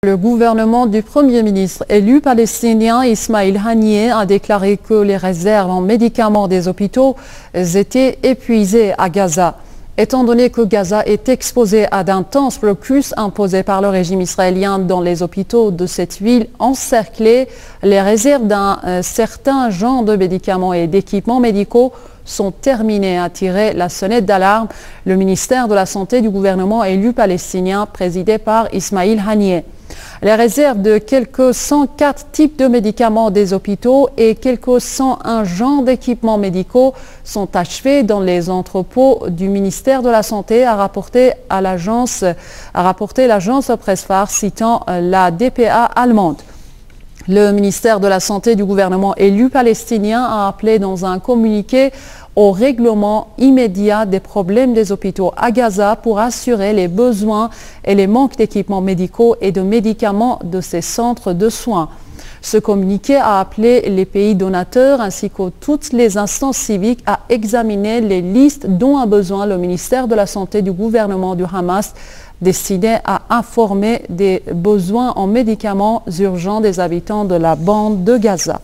Le gouvernement du Premier ministre élu palestinien Ismail Haniyeh a déclaré que les réserves en médicaments des hôpitaux étaient épuisées à Gaza. Étant donné que Gaza est exposé à d'intenses blocus imposés par le régime israélien dans les hôpitaux de cette ville encerclée, les réserves d'un certain genre de médicaments et d'équipements médicaux sont terminées, a tiré la sonnette d'alarme le ministère de la Santé du gouvernement élu palestinien présidé par Ismail Haniyeh. Les réserves de quelques 104 types de médicaments des hôpitaux et quelques 101 genres d'équipements médicaux sont achevés dans les entrepôts du ministère de la Santé, a rapporté l'agence Presse Phare citant la DPA allemande. Le ministère de la Santé du gouvernement élu palestinien a appelé dans un communiqué au règlement immédiat des problèmes des hôpitaux à Gaza pour assurer les besoins et les manques d'équipements médicaux et de médicaments de ces centres de soins. Ce communiqué a appelé les pays donateurs ainsi que toutes les instances civiques à examiner les listes dont a besoin le ministère de la Santé du gouvernement du Hamas destinées à informer des besoins en médicaments urgents des habitants de la bande de Gaza.